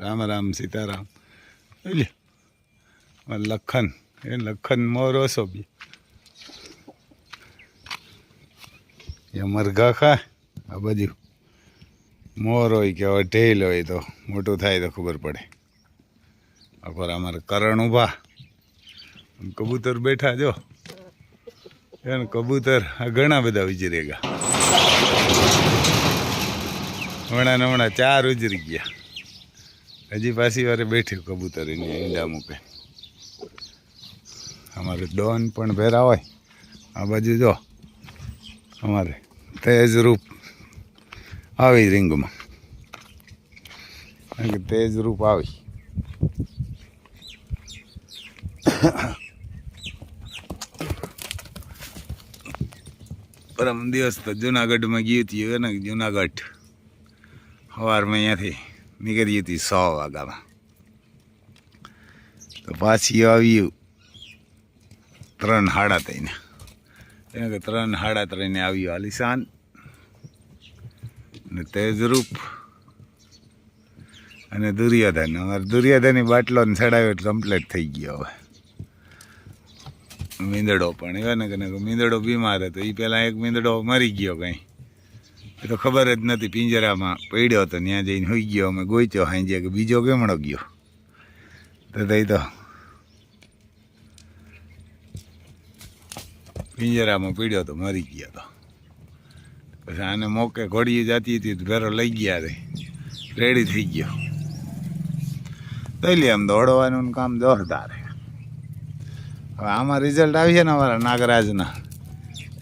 રામ રામ સીતારામ. લે લખન એ લખન મોરો છો બી એ મરઘા ખા આ બધું મોર હોય કે હવે ઢેલ હોય તો મોટું થાય તો ખબર પડે. અપર અમારે કરણ ઊભા કબૂતર બેઠા જો એને કબૂતર આ ઘણા બધા ઉજરેગા. હમણાં 4 ઉજરી ગયા. હજી પાછી વારે બેઠ્યું કબૂતર એની ઈંડા મૂકે. અમારે ડોન પણ ભેરા હોય. આ બાજુ જો અમારે તેજ રૂપ આવી રીંગમાં તેજ રૂપ આવી. પરમ દિવસ તો જુનાગઢમાં ગયું હતું ને. જુનાગઢ સવારમાં અહીંયાથી નીકળી હતી 100 વાગ્યામાં. તો પાછી આવ્યું 3 સાડા 3 કે 3 સાડા 3 આવ્યું આલિશાન ને તેજરૂપ અને દુર્યોધન. અમારે દુર્યોધનની બાટલો ચડાવ્યો એટલે કમ્પ્લીટ થઈ ગયો. હવે મીંદડો પણ એવા ને કે મીંદડો બીમાર હતો. એ પહેલાં એક મીંદડો મરી ગયો કંઈ એ તો ખબર જ નથી. પિંજરામાં પડ્યો હતો ત્યાં જઈને હોઈ ગયો. અમે ગોઈચો હાંજે કે બીજો કેમણો ગયો તો થઈ તો પિંજરામાં પડ્યો તો મરી ગયો હતો. પછી આને મોકે ઘોડી જતી હતી ભેરો લઈ ગયા રે રેડી થઈ ગયો. લઈ લે આમ દોડવાનું કામ જોરદાર. હવે આમાં રિઝલ્ટ આવશે ને અમારા નાગરાજના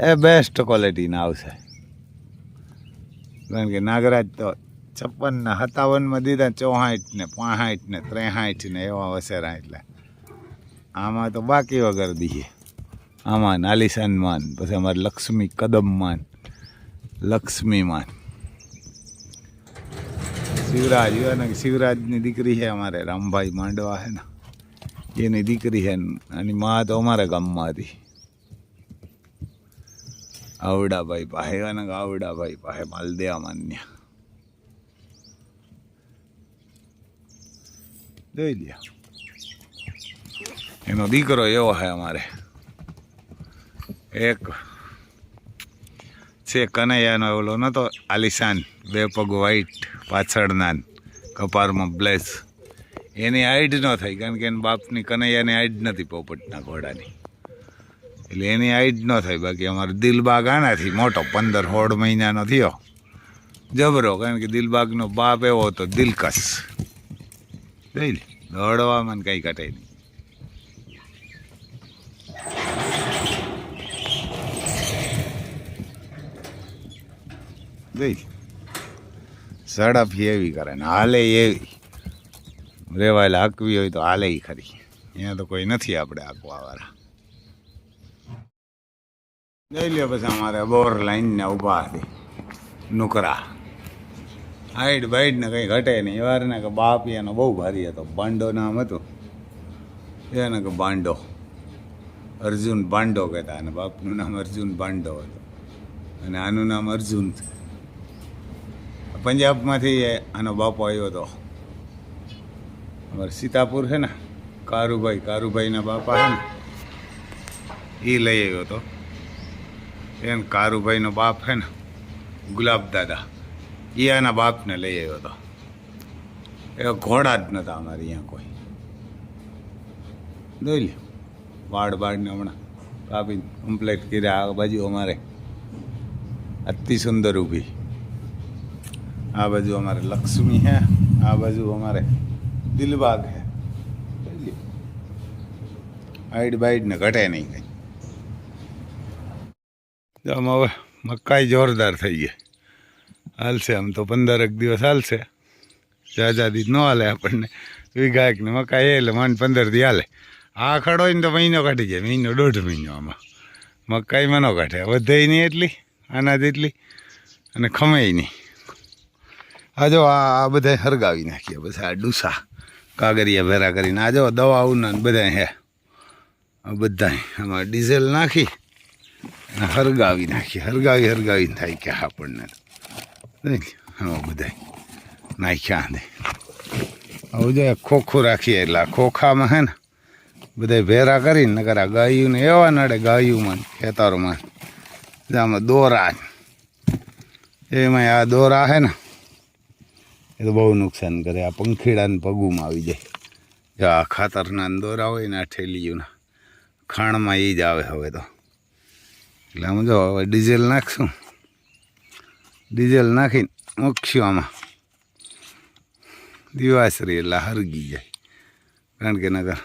એ બેસ્ટ ક્વોલિટીના આવશે. કારણ કે નાગરાજ તો 56 ને 57 દીધા 64 ને 65 ને 63 ને એવા વસેરા. એટલે આમાં તો બાકી વગર દઈએ. આમાં આલિશાન માન પછી અમારે લક્ષ્મી કદમ માન લક્ષ્મી માન શિવરાજ ને શિવરાજની દીકરી છે અમારે રામભાઈ માંડવા છે ને એની દીકરી છે. અને મા તો અમારા ગામમાં હતી. આવડાભાઈ પાસે અને આવડાભાઈ પાસે માલદેવા માન્ય જોઈ લે. એનો દીકરો એવો છે અમારે એક છે કનૈયાનો ઓલો નતો આલિશાન 2 પગ વ્હાઈટ પાછળના કપારમાં બ્લેસ. એની હાઈટ ન થઈ કારણ કે એના બાપની કનૈયાની હાઈટ નથી પોપટના ઘોડાની એટલે એની હાઈટ ન થઈ. બાકી અમારો દિલબાગ આનાથી મોટો 15-16 મહિનાનો થયો જબરો. કારણ કે દિલબાગનો બાપ એવો હતો દિલકશ. જોઈ લે દોડવામાં કંઈ ઘટે નહીં. જોઈ ઝડપ એવી કરે ને હાલે એવી. રેવાયેલા હાંકવી હોય તો હાલે ખરી. અહીંયા તો કોઈ નથી આપણે હાંકવાવાળા. જોઈ લે પછી અમારે બોર લાઈનને ઊભા હતી નુકરા. હાઈટ બાઈટ ને કંઈ ઘટે નહીં. એવા ને કે બાપ એનો બહુ ભારી હતો. બાંડો નામ હતું એને કે બાંડો અર્જુન બાંડો કહેતા. અને બાપનું નામ અર્જુન બાંડો હતું અને આનું નામ અર્જુન. પંજાબમાંથી આનો બાપો આવ્યો હતો. અમારે સીતાપુર છે ને કારુભાઈના બાપા છે ને એ લઈ આવ્યો હતો. એને કારુભાઈનો બાપ છે ને ગુલાબ દાદા એ આના બાપને લઈ આવ્યો હતો. એ ઘોડા જ નહોતા અમારે અહીંયા કોઈ. જોઈ લે બાળને હમણાં કાપીને કમ્પ્લીટ કર્યા. આ બાજુ અમારે અતિ સુંદર ઊભી. આ બાજુ અમારે લક્ષ્મી હે. આ બાજુ અમારે દિલબાગ હે. હાઈટ બાઈટ ને ઘટે નહીં કંઈ. આમાં હવે મકાઈ જોરદાર થઈ ગઈ. હાલશે આમ તો 15 દિવસ હાલશે. જાજાદી ન હાલે આપણને. વીઘાક ને મકાઈ એટલે માંડ 15 દી હાલે. આ ખડો ને તો મહિનો કાઢી જાય. 1.5 મહિનો આમાં મકાઈમાં ન કાઢે. વધે નહીં એટલી આના જેટલી અને ખમે નહીં. આ જો આ બધા હરગાવી નાખીએ. પછી આ ડૂસા કાગરિયા ભેરા કરીને આ જો દવાઓના બધા હે. આ બધા આમાં ડીઝલ નાખી અને હરગાવી નાખીએ. હરગાવી થાય કે આપણને આમાં બધા નાખ્યા દે. આવું જો ખોખું રાખીએ એટલે આ ખોખામાં હે ને બધા ભેરા કરીને નકર આ ગાયુંને એવા નડે ગાયુંમાં ખેતરોમાં આમાં દોરા એમાં આ દોરા હે ને એ તો બહુ નુકસાન કરે આ પંખીડાને પગુમાં આવી જાય આ ખાતરના દોરા હોય ને આ ઠેલીઓના ખાણમાં એ જ આવે હવે તો એટલે આમ જો હવે ડીઝલ નાખશું ડીઝલ નાખીને મૂકશું આમાં દિવાસરી એટલે હરગી જાય કારણ કે નગર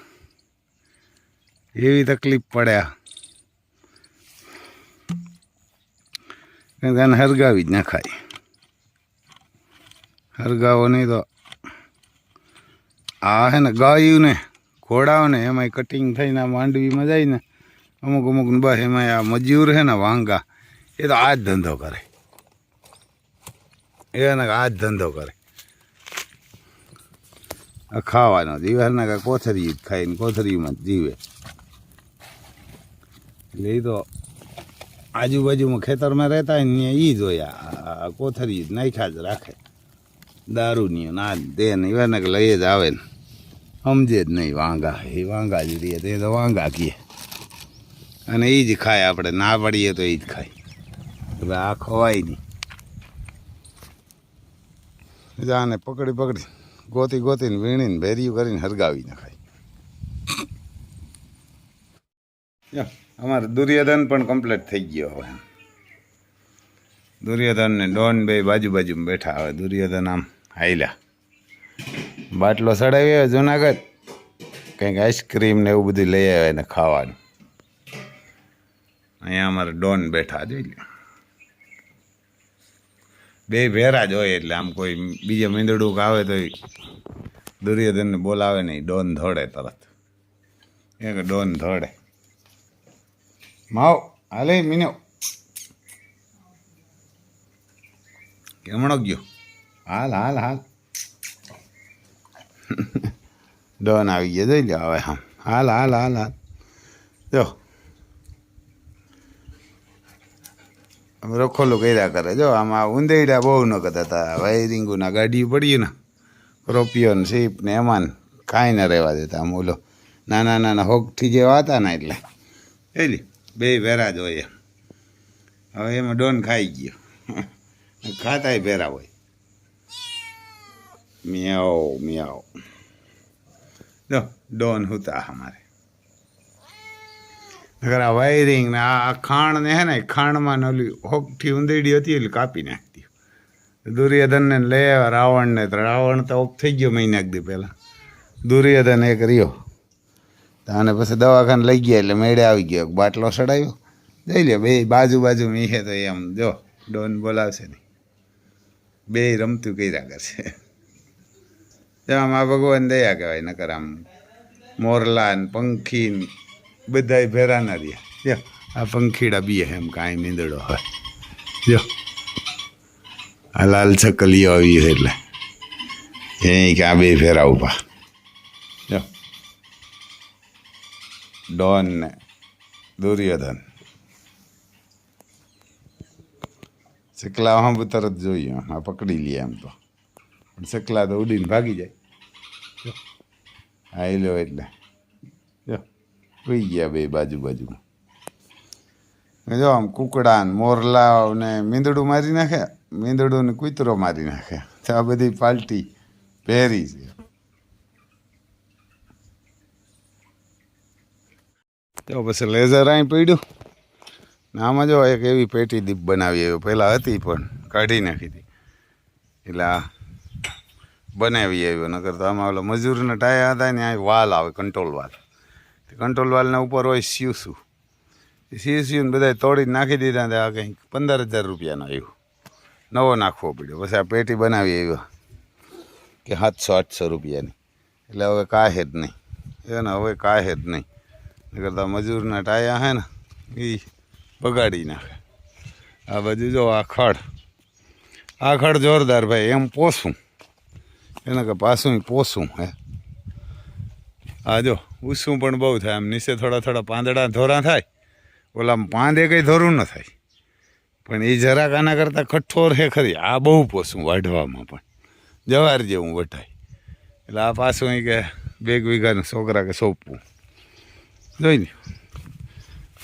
એવી તકલીફ પડે કારણ કે આને હરગાવી જ નાખાય હરગાવો નહીં તો આ હે ને ગાયું ને ઘોડાઓને એમાંય કટિંગ થઈને આ માંડવીમાં જાય ને અમુક અમુક બસ એમાં આ મજૂર હે ને વાંગા એ તો આ જ ધંધો કરે એને આ જ ધંધો કરે આ ખાવાનો જીવાના કાંઈ કોથરી ખાઈને કોથરીમાં જ જીવે એટલે એ તો આજુબાજુમાં ખેતરમાં રહેતા હોય ને એ જ હોય આ કોથરી જ નાખ્યા જ રાખે દારૂની ના દે ને એવાને કે લઈ જ આવે ને સમજે જ નહીં વાંગા એ વાંગા જ રહીએ તે તો વાંગા કીએ અને એ જ ખાય આપણે ના પડીએ તો એ જ ખાય હવે આ ખવાય નહીં આને પકડી પકડી ગોતી ગોતીને વીણીને ભેરિયું કરીને હરગાવી નખાય અમારે દુર્યોધન પણ કમ્પ્લીટ થઈ ગયો હવે દુર્યોધન ને ડોન બે બાજુ બાજુમાં બેઠા હવે દુર્યોધન આમ હાલ્યા બાટલો ચડાવી જુનાગઢ કંઈક આઈસ્ક્રીમ ને એવું બધું લઈ આવે ને ખાવાનું અહીંયા અમારે ડોન બેઠા જોઈ લે બે ભેરા જ હોય એટલે આમ કોઈ બીજે મીંદડું આવે તો દુર્યોધનને બોલાવે નહીં ડોન ધોડે તરત એ કે ડોન ધોડે માવ હાલે મીનો કેમણો ગયો હાલ હાલ હાલ ડોન આવી ગયો જોઈ લો હવે હા હાલ હાલ હાલ હાલ જો રખોલું કર્યા કરે જો આમાં ઊંધેડા બહુ ન કરતા હતા વાયરિંગોના ગાડી પડી ને રોપિયો ને સીપ ને એમાં કાંઈ ન રહેવા દેતા આમ ઓલો નાના નાના હોગથી જેવા હતા ને એટલે એલી બે ભેરા જ હોય હવે એમાં ડોન ખાઈ ગયો ખાતાય ભેરા હોય મિયાઓ મિયાઓ જો ડોન હુતા અમારે નગર આ વાયરિંગ ને આ ખાણ ને હે ને ખાણમાં ઓલી હોગથી ઊંધેડી હતી એટલે કાપી નાખતી દુર્યોધનને લઈ આવ્યા રાવણને તો રાવણ તો ઓફ થઈ ગયો મહિના દી પહેલાં દુર્યોધન એક રહ્યો અને પછી દવાખાને લઈ ગયા એટલે મેળે આવી ગયો બાટલો ચડાવ્યો જઈ લે બે બાજુ બાજુ મીહે તો એમ જો ડોન બોલાવશે નહીં બે રમતું કર્યા કરશે આમ આ ભગવાન દયા કહેવાય નકર આમ મોરલા ને પંખી ને બધાય ભેરા ના રહ્યા જો આ પંખીડા બીએ એમ કાંઈ મીંદડો હોય જો આ લાલ છકલીઓ આવી એટલે એ કે આ બે ફેરા ઉભા જો ડોન ને દુર્યોધન ચકલા હમ તરત જોઈએ આ પકડી લઈએ એમ તો પણ ચકલા તો ઉડીને ભાગી જાય હા લો એટલે જો હોઈ ગયા બે બાજુ બાજુમાં જો આમ કુકડા ને મોરલા ને મીંદડું મારી નાખે મીંદડું ને કૂતરો મારી નાખે તો આ બધી પાલટી પહેરી છે તો પછી લેઝર અહીં પડ્યું ને આમાં જો એક એવી પેટી દીપ બનાવી એવી પહેલાં હતી પણ કાઢી નાખી હતી એટલે આ બનાવી આવ્યો નકર તો આમાં ઓલો મજૂરના ટાયા હતા ને આ વાલ આવે કંટ્રોલ વાલ કંટ્રોલ વાલના ઉપર હોય સીવસું સીવને બધા તોડીને નાખી દીધા આ કંઈક 15,000 રૂપિયાનો આવ્યો નવો નાખવો પડ્યો પછી આ પેટી બનાવી આવ્યો કે 700-800 રૂપિયાની એટલે હવે કાંઈ જ નહીં એને હવે કાંઈ જ નહીં કરતા મજૂરના ટાયા હે ને એ બગાડી નાખે આ બાજુ જો આ ખડ જોરદાર ભાઈ એમ પોસું એને કે પાછું પોસું હે હા જો ઊંચું પણ બહુ થાય આમ નીચે થોડા પાંદડા ધોરા થાય ઓલામાં પાંદે કંઈ ધોરું ન થાય પણ એ જરાક આના કરતાં કઠોર હે ખરી આ બહુ પોસું વાઢવામાં પણ જવાર જેવું વટાય એટલે આ પાછું અહીં કે 2 વીઘાનું છોકરા કે સોંપવું જોઈ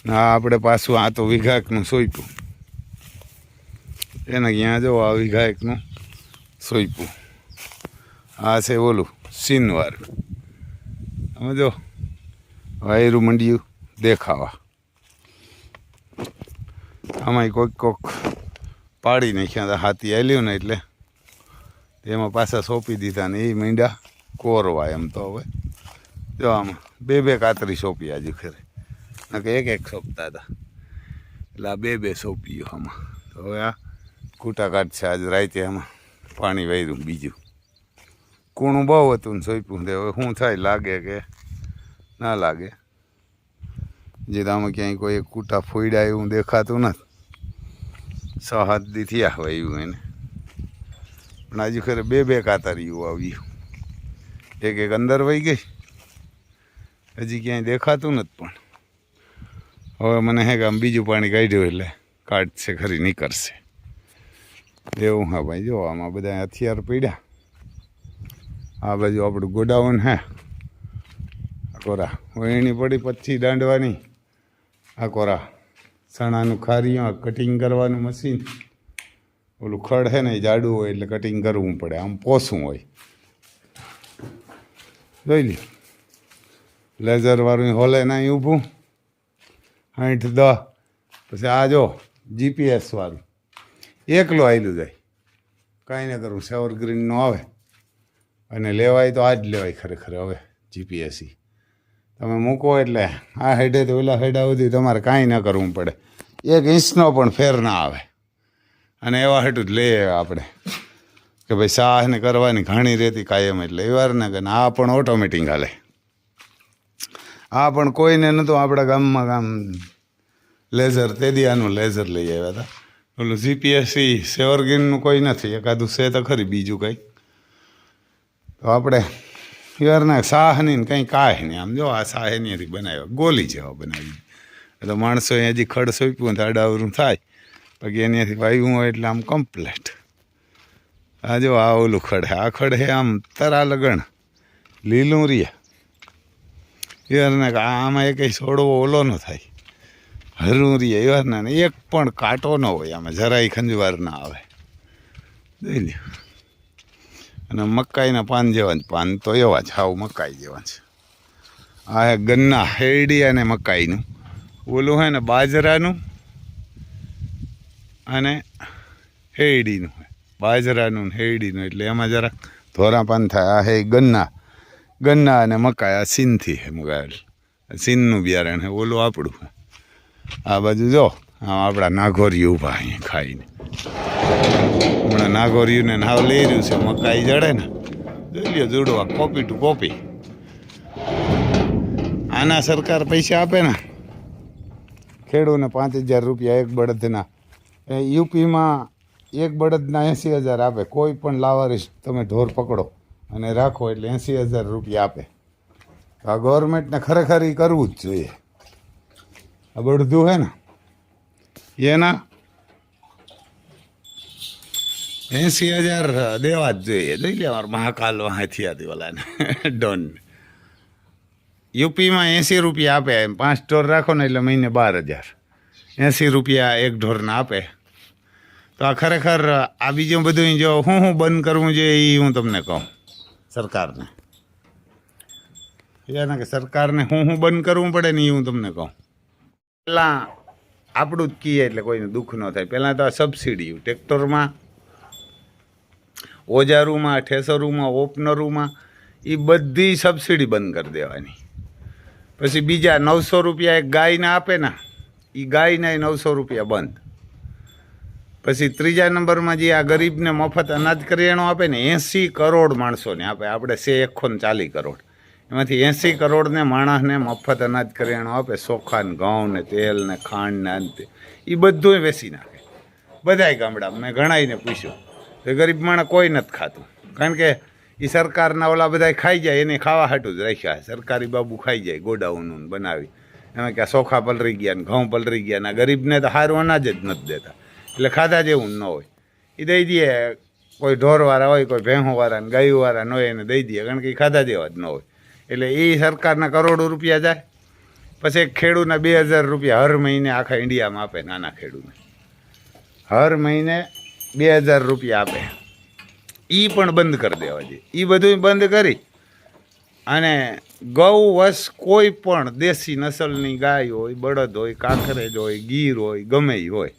ને આ આપણે પાછું આ તો વીઘાકનું સોંપ્યું એને ક્યાં જો આ વીઘાકનું સોંપ્યું આ છે ઓલું સીનવાર અમે જો વાયરું મંડ્યું દેખાવા આમાં કોઈક પાડી નાખ્યા હતા હાથી આલ્યું ને એટલે એમાં પાછા સોંપી દીધા ને એ મીંડા કોરવા એમ તો હવે જો આમાં 2 કાતરી સોંપી આજે ખરે ના કે એક સોંપતા હતા એટલે આ 2 સોંપ્યું આમાં તો હવે આ કૂટા કાઢશે આજે રાતે આમાં પાણી વાર્યું બીજું કૂણું બહુ હતું ને સોંપ્યું તે હવે શું થાય લાગે કે ના લાગે જે આમાં ક્યાંય કોઈ કૂટા ફોડ્યા એવું દેખાતું નથી 6-7 દી થયા હોય એવું એને પણ હજુ ખરે 2 કાતરીઓ આવ્યું એક અંદર વહી ગઈ હજી ક્યાંય દેખાતું નથી પણ હવે મને હે કે આમ બીજું પાણી કાઢ્યું એટલે કાઢશે ખરી નીકળશે એવું હા ભાઈ જો આમાં બધા હથિયાર પડ્યા આ બાજુ આપણું ગોડાઉન હે આ કોરા વહીણી પડી પછી દાંડવાની આ કોરા ચણાનું ખારીયું કટિંગ કરવાનું મશીન ઓલું ખડ છે ને એ જાડું હોય એટલે કટિંગ કરવું પડે આમ પોસું હોય જોઈ લ્યો લેઝરવાળું હોલે ના ઊભું 8-10 પછી આ જો જીપીએસવાળું એકલો આવેલું જાય કાંઈ ન કરું સેવર ગ્રીનનો આવે અને લેવાય તો આ જ લેવાય ખરેખર હવે જીપીએસી તમે મૂકો એટલે આ હેડે તો ઓલા હેડા સુધી તમારે કાંઈ ન કરવું પડે 1 ઇંચનો પણ ફેર ના આવે અને એવા હેઠું જ લઈએ આપણે કે ભાઈ સાહને કરવાની ઘણી રહેતી કાયમ એટલે એ વાર ને કે આ પણ ઓટોમેટિક હાલે આ પણ કોઈને નહોતું આપણા ગામમાં લેઝર તે દી આનું લેઝર લઈ આવ્યા હતા ઓલું જીપીએસસી સેવરગીનનું કોઈ નથી એકાદું છે તો ખરી બીજું કંઈ તો આપણે યારના સાહની ને કંઈ કાંઈ નહીં આમ જો આ સાહ એનીથી બનાવ્યા ગોલી જેવા બનાવી એટલે માણસો હજી ખડ સોંપ્યું તો આડાવરું થાય બાકી એનાથી વાવ્યું હોય એટલે આમ કમ્પ્લેટ આ જો આ ઓલું ખડ હે આ ખડ હે આમ તરા લગણ લીલું રીએ યારના આમાં એ કંઈ છોડવો ઓલો ન થાય હરું રીએ યારના ને એક પણ કાંટો ન હોય આમાં જરાય ખંજવાર ના આવે જોઈ લ્યો અને મકાઈના પાન જેવા જ પાન તો એવા જ હાવ મકાઈ જેવા છે આ હે ગન્ના હેરડી અને મકાઈનું ઓલું હે ને બાજરાનું અને હેરડીનું બાજરાનું ને હેરડીનું એટલે એમાં જરાક ધોરા પાન થાય આ હે ગન્ના અને મકાઈ આ સીનથી હે મગાવેલ સીનનું બિયારણ હે ઓલું આપણું આ બાજુ જો આમ આપણા નાઘોરિયું ઊભા અહીંયા ખાઈને હમણાં નાગોરિયુંને નાવ લઈ રહ્યું છે મકાઈ જડે ને જોઈ લ્યો જોડવા કોપી ટુ કોપી આના સરકાર પૈસા આપે ને ખેડૂને 5,000 રૂપિયા એક બળદના યુપીમાં એક બળદના 80,000 આપે કોઈ પણ લાવારીશ તમે ઢોર પકડો અને રાખો એટલે 80,000 રૂપિયા આપે આ ગવર્મેન્ટને ખરેખર એ કરવું જ જોઈએ આ બળદું હે ને એના 80,000 દેવા જ જોઈએ જોઈ લે અમારા મહાકાલ વાંથી હતી ઓલાને ડોન યુપીમાં 80 રૂપિયા આપે 5 ઢોર રાખો ને એટલે મહિને 12,000 80 રૂપિયા એક ઢોરના આપે તો આ ખરેખર આ બીજું બધું જો હું બંધ કરવું જોઈએ એ હું તમને કહું સરકારને એને કે સરકારને હું બંધ કરવું પડે ને એ હું તમને કહું પહેલાં આપણું જ કહીએ એટલે કોઈને દુઃખ ન થાય પહેલાં તો આ સબસિડી ટ્રેક્ટરમાં ઓજારોમાં ઠેસરોમાં ઓપનરોમાં એ બધી સબસિડી બંધ કરી દેવાની પછી બીજા 900 રૂપિયા એક ગાયને આપે ને એ ગાયના 900 રૂપિયા બંધ પછી ત્રીજા નંબરમાં જે આ ગરીબને મફત અનાજ કરિયાણું આપે ને 80 કરોડ માણસોને આપે આપણે 140 કરોડ એમાંથી 80 કરોડને માણસને મફત અનાજ કરિયાણું આપે ચોખા ને ઘઉં ને તેલ ને ખાંડ ને અંતે એ બધું વેચી નાખે બધાય ગામડામાં મેં ઘણાઈને પૂછ્યું તો ગરીબ માણસ કોઈ નથી ખાતું કારણ કે એ સરકારના ઓલા બધા ખાઈ જાય એને ખાવા હાટું જ રાખ્યા સરકારી બાબુ ખાઈ જાય ગોડાઉન બનાવી એમાં કે ચોખા પલરી ગયા ને ઘઉં પલરી ગયા ને ગરીબને તો સારું અનાજ જ નથી દેતા એટલે ખાધા જેવું ન હોય એ દઈ દઈએ કોઈ ઢોરવાળા હોય, કોઈ ભેંસોવાળા ને ગાયુંવાળા હોય એને દઈ દઈએ, કારણ કે એ ખાધા જેવા જ ન હોય. એટલે એ સરકારના કરોડો રૂપિયા જાય. પછી એક ખેડૂતના 2000 રૂપિયા હર મહિને આખા ઇન્ડિયામાં આપે. નાના ખેડૂતને હર મહિને 2000 રૂપિયા આપે. એ પણ બંધ કરી દેવા જોઈએ. એ બધું બંધ કરી અને ગૌ વશ કોઈ પણ દેશી નસલની ગાય હોય, બળદ હોય, કાંકરેજ હોય, ગીર હોય, ગમે એ હોય,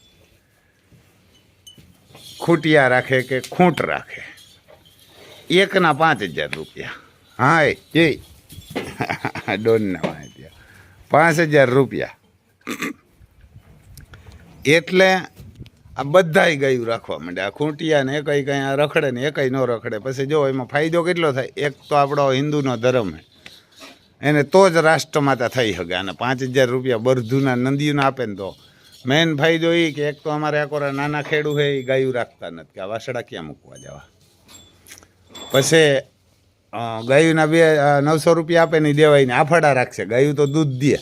ખૂટિયા રાખે કે ખૂંટ રાખે, એકના 5000 રૂપિયા. હા એ ડોનના 5000 રૂપિયા. એટલે આ બધાય ગાયું રાખવા માંડે. આ ખૂંટિયા ને એકઈ કંઈ રખડે ને એકઈ ન રખડે. પછી જો એમાં ફાયદો કેટલો થાય. એક તો આપણો હિન્દુનો ધર્મ છે, એને તો જ રાષ્ટ્રમાતા થઈ શકે. અને 5000 રૂપિયા બરધુના નંદીઓને આપે ને તો મેન ફાયદો એ કે એક તો અમારે આકોરા નાના ખેડૂ છે એ ગાયું રાખતા નથી કે આ વાસડા ક્યાં મૂકવા જવા. પછી ગાયુંના 900 રૂપિયા આપે ને દેવાય ને આફડા રાખશે. ગાયું તો દૂધ દે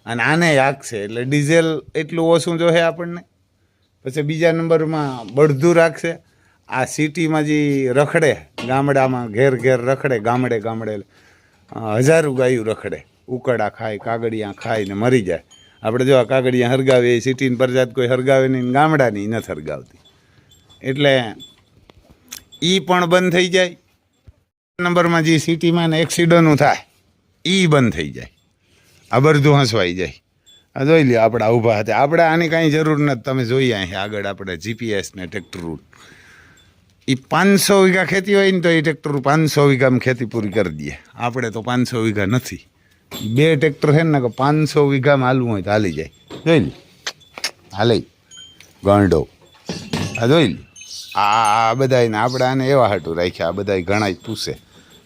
અને આને હાંકશે એટલે ડીઝલ એટલું ઓછું જોશે આપણને. પછી બીજા નંબરમાં બળદું રાખશે. આ સિટીમાં જે રખડે ગામડામાં ઘેર ઘેર રખડે, ગામડે ગામડે હજારો ગાયું રખડે, ઉકળા ખાય, કાગડિયા ખાય ને મરી જાય. આપણે જો આ કાગડિયા હરગાવે એ સિટીની પ્રજાત કોઈ હરગાવે નહીં, ગામડાની નથી હરગાવતી. એટલે એ પણ બંધ થઈ જાય. નંબરમાં જે સિટીમાં ને એક્સિડન્ટનું થાય એ બંધ થઈ જાય. આ બધું હસવાઈ જાય. આ જોઈ લ્યો આપણા ઊભા હતા. આપણે આની કાંઈ જરૂર નથી. તમે જોઈએ અહીં આગળ આપણે GPS ને ટ્રેક્ટર એ 500 વીઘા ખેતી હોય ને તો એ ટ્રેક્ટર 500 વીઘામાં ખેતી પૂરી કરી દે. આપણે તો 500 વીઘા નથી. 2 ટ્રેક્ટર છે ને કે 500 વીઘામાં હાલવું હોય તો હાલી જાય. જોઈ લે હાલે ગાંડો. આ જોઈ લે આ બધાને આપણે આને એવા હાટું રાખ્યા. આ બધા ઘણા જ પૂછે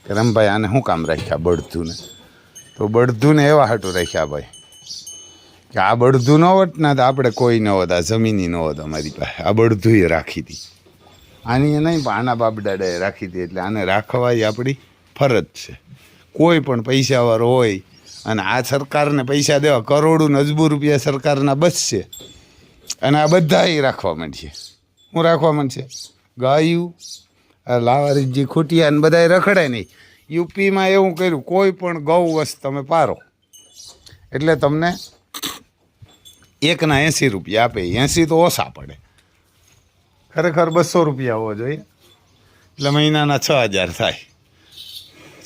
કે રમભાઈ આને શું કામ રાખ્યા બળદુને? તો બળદુને એવા હાટું રાખ્યા ભાઈ કે આ બળદું ન હોત ને તો આપણે કોઈ ન હોત. આ જમીની ન હોત અમારી પાસે. આ બળદું એ રાખી હતી. આની નહીં પણ આના બાપ દાદાએ રાખી હતી. એટલે આને રાખવા એ આપણી ફરજ છે. કોઈ પણ પૈસાવાળો હોય અને આ સરકારને પૈસા દેવા, કરોડો અજબુ રૂપિયા સરકારના બચશે અને આ બધા એ રાખવા માંડશે. હું રાખવા માંડશે ગાયું, લાવારીજી, ખૂટિયા ને બધા રખડે નહીં. યુપીમાં એવું કર્યું, કોઈ પણ ગૌ વસ્તુ તમે પારો એટલે તમને 1ના 80 રૂપિયા આપે. 80 તો ઓછા પડે. ખરેખર 200 રૂપિયા હોવો જોઈએ. એટલે મહિનાના 6000 થાય.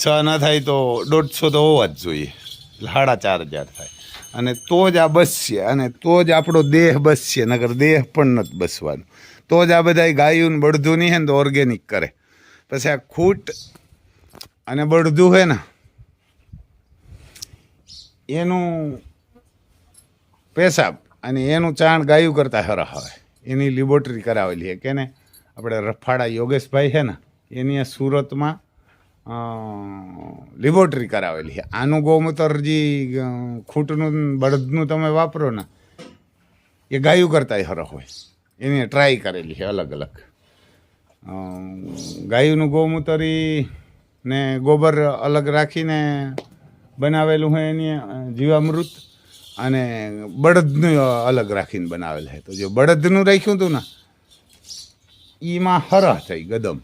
6 ના થાય તો 150 તો હોવા જ જોઈએ. એટલે 4500 થાય. અને તો જ આ બસશે અને તો જ આપણો દેહ બસશે. નકર દેહ પણ નથી બસવાનું. તો જ આ બધા ગાયું ને બળદું નહીં હે ને તો ઓર્ગેનિક કરે. પછી આ ખૂટ અને બળદું છે ને એનું પેશાબ અને એનું ચાણ ગાયું કરતાં હરા હોય. એની લેબોરેટરી કરાવેલી છે કે ને આપણે રફાડા યોગેશભાઈ છે ને એની આ સુરતમાં લેબોરેટરી કરાવેલી છે. આનું ગૌમૂત્ર જે ખૂટનું બળદનું તમે વાપરો ને એ ગાયું કરતાં હરા હોય. એને ટ્રાય કરેલી છે અલગ અલગ. ગાયુંનું ગૌમૂત્ર ને ગોબર અલગ રાખીને બનાવેલું હોય એની જીવામૃત, અને બળદનું અલગ રાખીને બનાવેલ છે. તો જો બળદનું રાખ્યું હતું ને એમાં હરહ થઈ ગદમ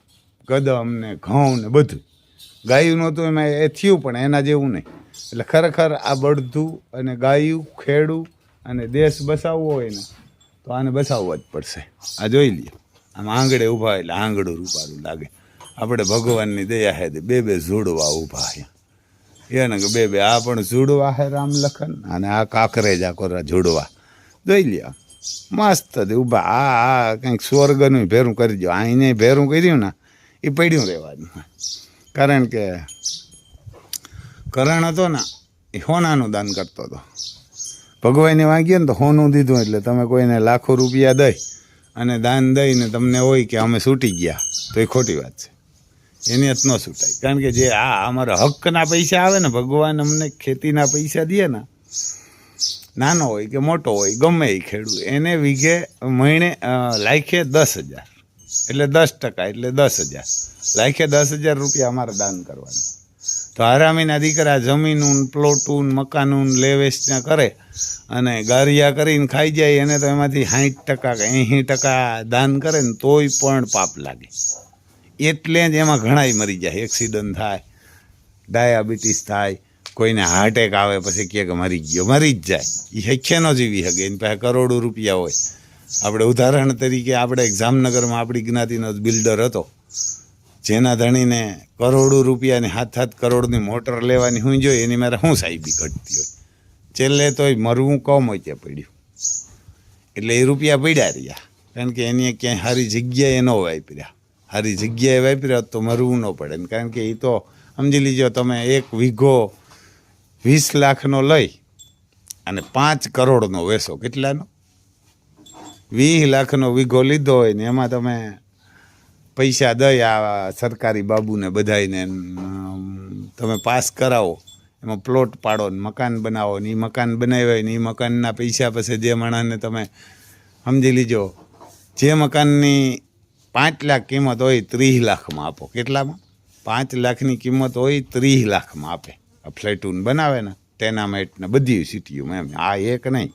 ને ઘઉં ને બધું. ગાયું નહોતું એમાં એ થયું પણ એના જેવું નહીં. એટલે ખરેખર આ બળદું અને ગાયું ખેડું અને દેશ બસાવવો હોય ને તો આને બસાવવા જ પડશે. આ જોઈ લઈએ આમ આંગળે ઊભા એટલે આંગળું રૂપારું લાગે. આપણે ભગવાનની દયા હે 2 જોડવા ઊભા છે એને કે 2 આ પણ જોડવા હે રામ લખન અને આ કાંકરેજ આકોરા જોડવા. જોઈ લ્યો મસ્ત ઊભા. આ કંઈક સ્વર્ગનું ભેરું કરી દો. અહીંને ભેરું કર્યું ને એ પડ્યું રહેવાનું. કારણ કે કરણ હતો ને એ સોનાનું દાન કરતો હતો. ભગવાને વાંગીએ ને તો સોનું દીધું. એટલે તમે કોઈને લાખો રૂપિયા દઈ અને દાન દઈને તમને હોય કે અમે છૂટી ગયા તો એ ખોટી વાત છે. એની જ ન છૂટાય. કારણ કે જે આ અમારા હકના પૈસા આવે ને, ભગવાન અમને ખેતીના પૈસા દે ને, નાનો હોય કે મોટો હોય ગમે એ ખેડૂત, એને વીઘે મહિને લાખે 10,000 એટલે 10% એટલે 10,000. લાખે 10,000 રૂપિયા અમારે દાન કરવાનું. તો હરામીના દીકરા જમીનું પ્લોટું મકાનું લેવેચના કરે અને ગારિયા કરીને ખાઈ જાય. એને તો એમાંથી 60% કે 80% દાન કરે ને તોય પણ પાપ લાગે. એટલે જ એમાં ઘણાય મરી જાય. એક્સિડન્ટ થાય, ડાયાબિટીસ થાય, કોઈને હાર્ટ એટેક આવે, પછી કહે કે મરી ગયો, મરી જ જાય. એ હેખે ન જીવી શકે, એની પાસે કરોડો રૂપિયા હોય. આપણે ઉદાહરણ તરીકે આપણે જામનગરમાં આપણી જ્ઞાતિનો બિલ્ડર હતો, જેના ધણીને કરોડો રૂપિયાની 7-7 કરોડની મોટર લેવાની હું જોઈએ, એની મારે શું સાહેબી ઘટતી હોય. છેલ્લે તોય મરવું કમ હોય ત્યાં પડ્યું. એટલે એ રૂપિયા પડ્યા રહ્યા, કારણ કે એની ક્યાંય સારી જગ્યાએ ન વાપર્યા. સારી જગ્યાએ વાપર્યા તો મરવું ન પડે, કારણ કે એ તો સમજી લીજો તમે 1 વીઘો 20 લાખનો લઈ અને 5 કરોડનો વેચો. કેટલાનો? 20 લાખનો વીઘો લીધો હોય ને એમાં તમે પૈસા દઈ આ સરકારી બાબુને બધાને તમે પાસ કરાવો, એમાં પ્લોટ પાડો ને મકાન બનાવો ને એ મકાન બનાવ્યા ને એ મકાનના પૈસા પછી જે માણસને તમે સમજી લીજો, જે મકાનની 5 લાખ કિંમત હોય 30 લાખમાં આપો. કેટલામાં? 5 લાખની કિંમત હોય 30 લાખમાં આપે. આ ફ્લેટૂન બનાવે ને ટેનામેન્ટ ને બધી સિટીઓમાં, એમ આ એક નહીં,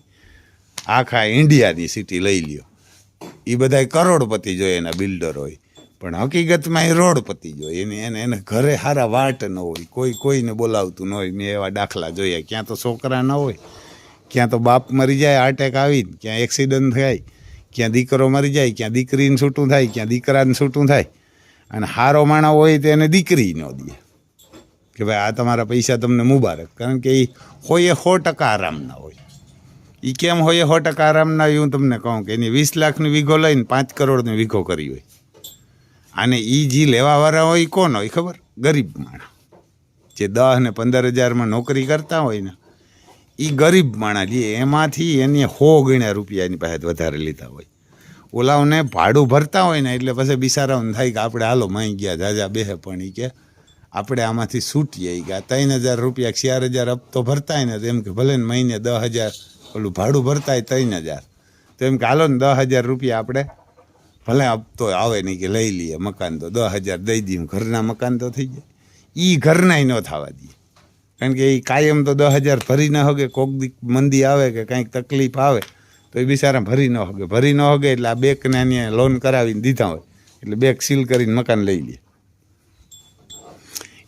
આખા ઇન્ડિયાની સિટી લઈ લ્યો. એ બધા કરોડપતિ જોઈએ એના બિલ્ડર હોય, પણ હકીકતમાં એ રોડપતિ જોઈએ. એને ઘરે સારા વાટ ન હોય, કોઈને બોલાવતું ન હોય. મેં એવા દાખલા જોયા. ક્યાં તો છોકરા ન હોય, ક્યાં તો બાપ મરી જાય અટેક આવીને, ક્યાં એક્સિડન્ટ થાય, ક્યાં દીકરો મરી જાય, ક્યાં દીકરીને છૂટું થાય, ક્યાં દીકરાને છૂટું થાય. અને સારો માણસ હોય તો એને દીકરી ન દે કે ભાઈ આ તમારા પૈસા તમને મુબારક, કારણ કે એ હોય 100% આરામના હોય. એ કેમ હોય 100% આરામના હોય? હું તમને કહું કે એની 20 લાખની વીઘો લઈને 5 કરોડની વીઘો કરી હોય. અને એ જે લેવાવાળા હોય કોણ હોય ખબર? ગરીબ માણસ, જે 10 ને 15 હજારમાં નોકરી કરતા હોય ને એ ગરીબ માણસ લે. એમાંથી એને 100 ગણ્યા રૂપિયા એની પાસે વધારે લીધા હોય. ઓલાઓને ભાડું ભરતા હોય ને એટલે પછી બિચારાઓને થાય કે આપણે હાલો માઈ ગયા જાજા બેહે, પણ એ કે આપણે આમાંથી છૂટીએ. કે 3000 રૂપિયા 4000 હપ્તો ભરતા હોય ને તો એમ કે ભલે ને મહિને 10,000 ઓલું ભાડું ભરતા હોય 3000, તો એમ કે હાલો ને 10,000 રૂપિયા આપણે ભલે હપ્તો આવે નહીં કે લઈ લઈએ, મકાન તો 10,000 દઈ દઈએ, ઘરના મકાન તો થઈ જાય. એ ઘરનાય ન થવા દઈએ, કારણ કે એ કાયમ તો 10,000 ભરી ન હોગે. કોક દી મંદી આવે કે કંઈક તકલીફ આવે તો એ બિચારા ભરી ન હોગે. એટલે આ બેંકને એને લોન કરાવીને દીધા હોય એટલે બેંક સીલ કરીને મકાન લઈ લે.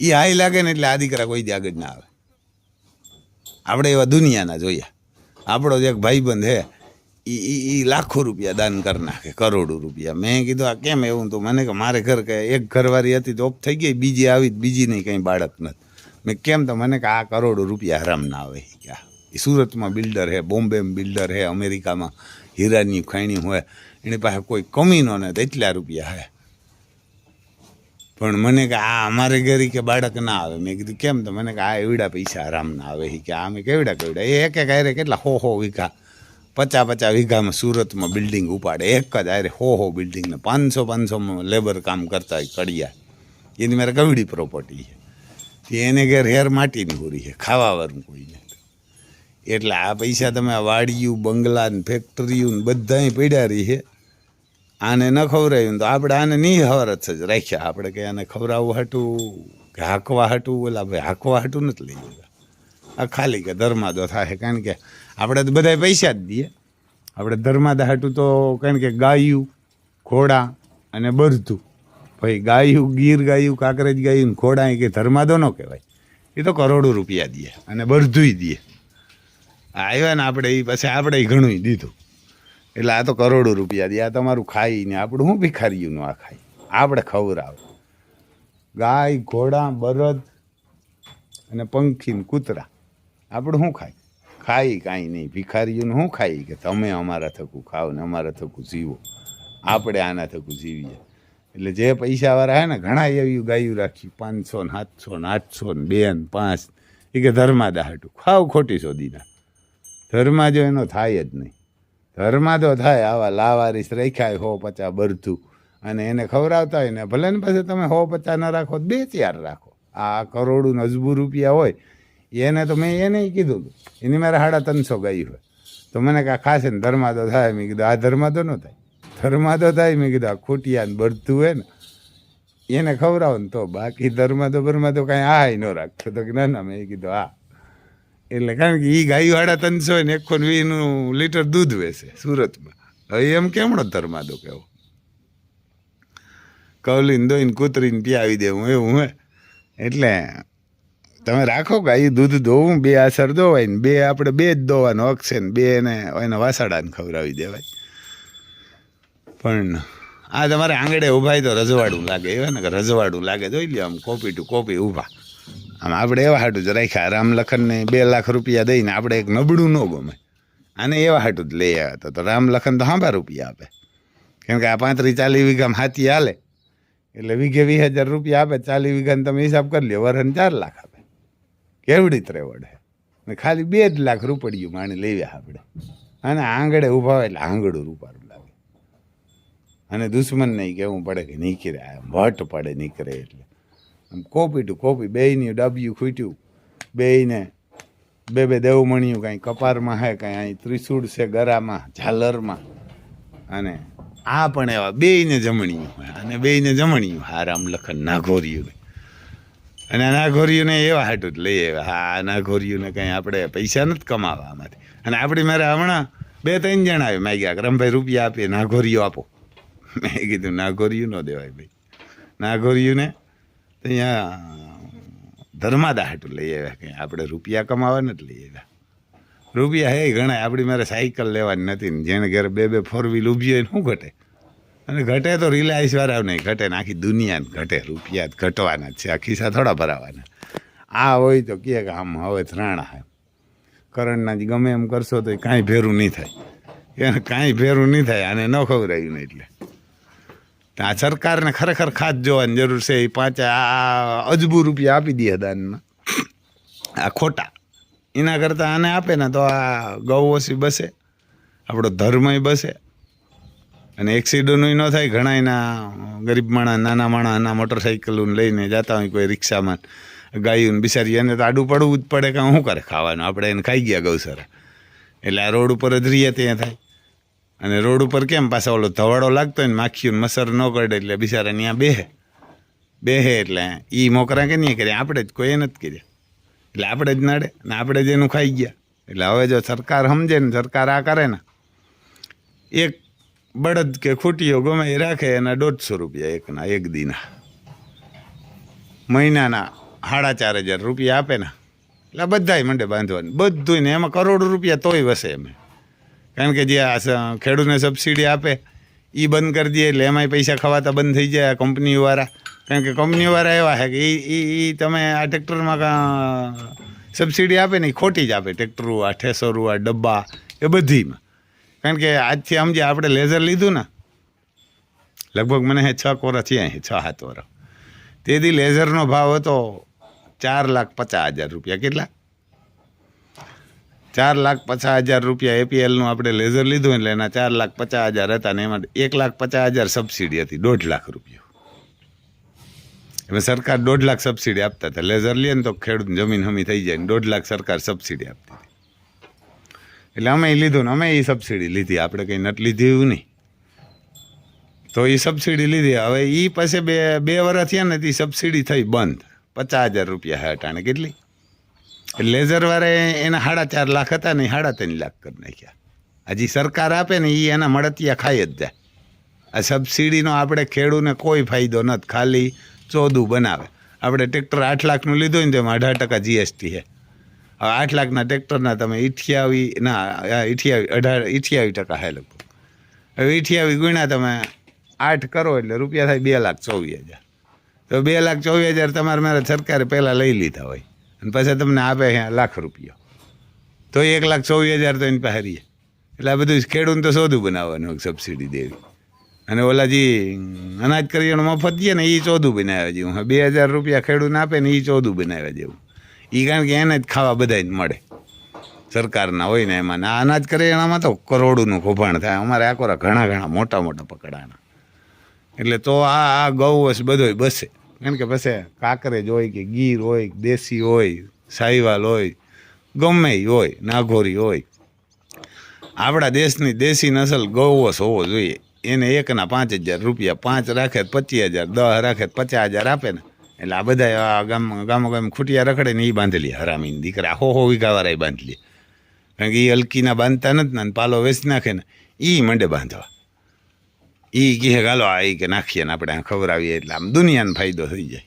એ હાઈ લાગે ને એટલે આ દીકરા કોઈ દી આગળ ના આવે. આપણે એવા દુનિયાના જોયા. આપણો જ એક ભાઈબંધ હે, એ લાખો રૂપિયા દાન કરી નાખે, કરોડો રૂપિયા. મેં કીધું આ કેમ એવું? તો મને કે મારે ઘર કે એક ઘરવાળી હતી તો ઓફ થઈ ગઈ, બીજી આવી, બીજી નહીં, કંઈ બાળક નથી. મેં કેમ? તો મને કે આ કરોડો રૂપિયા હરામ ના આવે. ક્યાં? એ સુરતમાં બિલ્ડર હે, બોમ્બેમાં બિલ્ડર હે, અમેરિકામાં હીરાની ખાણી હોય, એની પાસે કોઈ કમી ન ને એટલા રૂપિયા હે. પણ મને કે આ અમારે ઘરે કે બાળક ના આવે. મેં કીધું કેમ? તો મને કે આ એવડા પૈસા આરામ ના આવે. કે આમે કેવડા એ એક આયરે કેટલા 100 વીઘા 50 વીઘામાં સુરતમાં બિલ્ડિંગ ઉપાડે. એક જ આયરે 100 બિલ્ડિંગને 500 લેબર કામ કરતા હોય કડિયા. એની મારે કવડી પ્રોપર્ટી છે. એને ઘેર હેર માટીની પૂરી છે, ખાવાવાળું કોઈ નહીં. એટલે આ પૈસા તમે આ વાડિયું, બંગલા ને ફેક્ટરીઓ ને બધાય પડ્યા રહી છે. આને ન ખવડાવ્યું તો આપણે આને નહીં હવારત જ રાખ્યા. આપણે કે આને ખવડાવવું હાટું કે હાંકવા હાટું? ઓલા ભાઈ હાંકવા હાટું નથી લઈ જતા. આ ખાલી કે ધર્માદો થાય, કારણ કે આપણે તો બધા પૈસા જ દઈએ. આપણે ધર્માદા હાટું તો કારણ કે ગાયું, ઘોડા અને બરધું. ભાઈ ગાયું, ગીર ગાયું, કાંકરેજ ગાયું, ઘોડા એ કે ધર્માદો ન કહેવાય. એ તો કરોડો રૂપિયા દે અને બરધુંય દે. આવ્યા ને આપણે એ પછી આપણે ઘણું દીધું. એટલે આ તો કરોડો રૂપિયા દે. આ તમારું ખાઈને આપણું શું ભિખારીઓનું આ ખાય? આપણે ખવડાવે. ગાય, ઘોડા, બળદ અને પંખી ને કૂતરા આપણું શું ખાય? ખાઈ કાંઈ નહીં. ભિખારીઓનું શું ખાઈ કે તમે અમારા થકું ખાઓ ને અમારા થકું જીવો, આપણે આના થકું જીવીએ. એટલે જે પૈસાવાળા હે ને ઘણા એવી ગાયું રાખી 500 ને 700 ને 800 ને 2 ને 5, એ કે ધર્માદા હાટું ખાવ ખોટી શોધીના. ધર્મા જો એનો થાય જ નહીં. ધર્મા તો થાય આવા લાવારીસ રાખ્યા 150 બરધું અને એને ખવડાવતા હોય ને ભલે ને પછી તમે 150 ના રાખો, 2-4 રાખો. આ કરોડું અજબુ રૂપિયા હોય એને તો મેં એને કીધું હતું, એની મારે 350 ગાયું હોય તો મને કાં ખાશે ને ધર્માદો થાય. મેં કીધું આ ધર્માદો ન થાય. ધર્માદો થાય મેં કીધું આ ખોટિયા ને બરધું હોય ને એને ખવડાવો ને તો. બાકી ધર્માદો બરમાદો કાંઈ આ ન રાખતો. તો ના ના, મેં કીધું હા. એટલે કારણ કે એ ગાયું 350 ને 120 લીટર દૂધ વેચે સુરતમાં. હવે એમ કેમણો ધર્માદો કહેવો? કવલીને દોઈને કૂતરીને પીયાવી દેવું એવું હે. એટલે તમે રાખો કે એ દૂધ દોવું 2 આસર દોવાય ને 2 આપણે 2 જ દોવાનો હક છે ને 2 એના વાસડાને ખવડાવી દેવાય. પણ આ તમારે આંગળે ઊભા તો રજવાડું લાગે એવા ને કે રજવાડું લાગે જોઈ લ્યો આમ કોપી ટુ કોપી ઊભા. આમ આપણે એવા હાટું જ રાખ્યા રામ લખનને 2 લાખ રૂપિયા દઈને આપણે એક નબળું ન ગમે આને એવા હાટું જ લઈ આવ્યા તો રામ લખન તો 5 રૂપિયા આપે. કેમ કે આ 35-40 વીઘામાં હાથી હાલે એટલે વીઘે 20,000 રૂપિયા આપે. 40 વીઘાને તમે હિસાબ કરી લો વરહન 4 લાખ આપે. કેવડી ત્રેવડ હે ને ખાલી 2 લાખ રૂપિયું માણી લેવ્યા આપણે. અને આંગળે ઊભા હોય એટલે આંગળું રૂપારું લાગે. અને દુશ્મન નહીં કહેવું પડે કે નીકળે વટ પડે નીકળે એટલે આમ કોપી ટુ કોપી બેયની ડબ્યું ખૂટ્યું બેયને 2 દેવમણિયું કાંઈ કપારમાં હે કાંઈ અહીં ત્રિશૂળ છે ગરામાં ઝાલરમાં. અને આ પણ એવા બેયને જમણિયું હોય અને બેયને જમણિયું હા રામ લખન નાઘોર્યું. અને આ નાઘોર્યુંને એવા હાટું જ લઈ આવ્યા. હા નાઘોર્યુંને કંઈ આપણે પૈસા નથી કમાવા આમાંથી. અને આપણી મારે હમણાં 2-3 જણા આવે માગ્યા કે રમભાઈ રૂપિયા આપીએ નાઘોરિયું આપો. મેં કીધું નાઘોરિયું ન દેવાય ભાઈ. નાઘોરિયુંને અહીંયા ધર્માદા હાટું લઈ આવ્યા કંઈ આપણે રૂપિયા કમાવા નથી લઈ આવ્યા. રૂપિયા હે ઘણા આપણી મારે સાયકલ લેવાની નથી ને જેને ઘરે 2 4 વ્હીલ ઊભી હોય શું ઘટે. અને ઘટે તો રિલાયન્સ વાળા નહીં ઘટે ને આખી દુનિયાને ઘટે. રૂપિયા ઘટવાના જ છે આ ખિસ્સા થોડા ભરાવાના. આ હોય તો કહે કે આમ હવે ત્રાણા હે કરણના જ ગમે એમ કરશો તો કાંઈ ભેરું નહીં થાય. એને કાંઈ ભેરું નહીં થાય આને ન ખવડાવ્યું ને એટલે આ સરકારને ખરેખર ખાસ જોવાની જરૂર છે. એ 5 અજબુ રૂપિયા આપી દે દાનમાં આ ખોટા એના કરતાં આને આપે ને તો આ ગૌ ઓછી બસે આપણો ધર્મય બસે અને એક્સિડન્ટનું ન થાય. ઘણા એના ગરીબ માણસ નાના માણસ ના મોટરસાઇકલ લઈને જતા હોય કોઈ રિક્ષામાં ગાયું બિચારી એને તો આડું પડવું જ પડે કે શું કરે ખાવાનું આપણે એને ખાઈ ગયા ગૌસરા એટલે આ રોડ ઉપર જ રહીએ ત્યાં થાય. અને રોડ ઉપર કેમ પાછા ઓલો ધવાડો લાગતો હોય ને માખીયું મસર ન કરડે એટલે બિચારા ત્યાં બેહે એટલે એ મોકરા કે નહીં કર્યા આપણે જ કોઈ નથી કર્યા એટલે આપણે જ નડે ને આપણે જ એનું ખાઈ ગયા. એટલે હવે જો સરકાર સમજે ને સરકાર આ કરે ને એક બળદ કે ખૂટીઓ ગમે એ રાખે એના 150 રૂપિયા એકના એક દીના મહિનાના 4,500 રૂપિયા આપે ને એટલે બધાય મંડે બાંધવાનું બધું ને એમાં કરોડો રૂપિયા તોય વસે એમ. કારણ કે જે આ ખેડૂતને સબસિડી આપે એ બંધ કરી દે એટલે એમાંય પૈસા ખવાતા બંધ થઈ જાય કંપનીવાળા. કારણ કે કંપનીવાળા એવા છે કે એ તમે આ ટ્રેક્ટરમાં સબસિડી આપે ને એ ખોટી જ આપે. ટ્રેક્ટરો આ ઠેસરો આ ડબ્બા એ બધીમાં. કારણ કે આજથી સમજે આપણે લેઝર લીધું ને લગભગ મને 6 વર્ષ થયા 6-7 વર્ષ તેથી લેઝરનો ભાવ હતો 4,50,000 રૂપિયા. કેટલા 4,50,000 રૂપિયા એપીએલનું આપણે લેઝર લીધું એટલે એના 4,50,000 હતા ને એમાં 1,50,000 સબસિડી હતી 1.5 લાખ રૂપિયા. એમાં સરકાર 1.5 લાખ સબસિડી આપતા હતા. લેઝર લે ને તો ખેડૂત જમીન હમી થઈ જાય ને 1.5 લાખ સરકાર સબસિડી આપતી હતી. એટલે અમે લીધું ને અમે એ સબસિડી લીધી આપણે કંઈ નટ લીધી એવું નહીં તો એ સબસિડી લીધી. હવે એ પછી 2 વર્ષ થયા ને એ સબસિડી થઈ બંધ. 50,000 રૂપિયા હે અટાણે કેટલી લેઝરવાળા એના 4.5 લાખ હતા ને 3.5 લાખ કરી નાખ્યા. હજી સરકાર આપે ને એ એના મળતિયા ખાઈ જ જાય. આ સબસિડીનો આપણે ખેડૂતને કોઈ ફાયદો નથી ખાલી ચોદું બનાવે. આપણે ટ્રેક્ટર 8 લાખનું લીધું હોય ને તેમાં 18% GST છે. હવે 8 લાખના ટ્રેક્ટરના તમે 88% હે લગભગ. હવે 88 ગુણ્યા તમે 8 કરો એટલે રૂપિયા થાય 2,24,000. તો 2,24,000 તમારે મારે સરકારે પહેલાં લઈ લીધા હોય અને પછી તમને આપે લાખ રૂપિયા તો 1,24,000 તો એની પાસે રહીએ. એટલે આ બધું ખેડૂતને તો સોદું બનાવવાનું સબસિડી દેવી. અને ઓલા જે અનાજ કરિયાણું મફત દે ને એ ચોદું બનાવ્યા જેવું. 2,000 રૂપિયા ખેડૂતને આપે ને એ ચોદું બનાવ્યા જેવું. એ કારણ કે એને જ ખાવા બધાને મળે સરકારના હોય ને એમાં. આ અનાજ કરિયાણામાં તો કરોડોનું કૌભાંડ થાય. અમારે આ કોરા ઘણા મોટા પકડાના. એટલે તો આ ગૌવંશ બધોય બસે. કારણ કે પછી કાંકરેજ હોય કે ગીર હોય દેશી હોય સાહીવાલ હોય ગમે હોય નાઘોરી હોય આપણા દેશની દેશી નસલ ગૌવંશ હોવો જોઈએ. એને એકના 5,000 રૂપિયા 5 રાખે 25,000 10 રાખે 50,000 આપે ને એટલે આ બધા ગામ ખૂટિયા રખડે ને એ બાંધલી હરામીને દીકરા હો વીઘાવાળા બાંધલી. કારણ કે એ હલકીના બાંધતા નથી ને પાલો વેચી નાખે ને એ મંડે બાંધવા. એ કહે ગાલો આ કે નાખીએ ને આપણે ખવડાવીએ એટલે આમ દુનિયાનો ફાયદો થઈ જાય.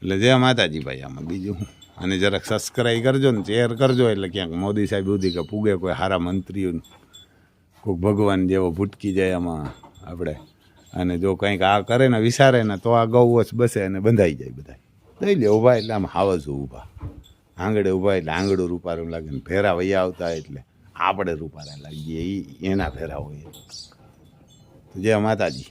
એટલે જય માતાજી ભાઈ. આમાં બીજું શું. અને જરાક સબસ્ક્રાઈબ કરજો ને શેર કરજો એટલે ક્યાંક મોદી સાહેબ સુધી કે પૂગે કોઈ સારા મંત્રીઓ કોઈક ભગવાન જેવો ભૂટકી જાય આમાં આપણે. અને જો કંઈક આ કરે ને વિચારે ને તો આ ગૌવશ બસે અને બંધાઈ જાય બધા. દઈ લે ઊભા એટલે આમ હાવજ ઊભા આંગળે ઊભા એટલે આંગળું રૂપારું લાગે ને ફેરા વૈયા આવતા એટલે આપણે રૂપારા લાગીએ એ એના ફેરા હોય. જય માતાજી.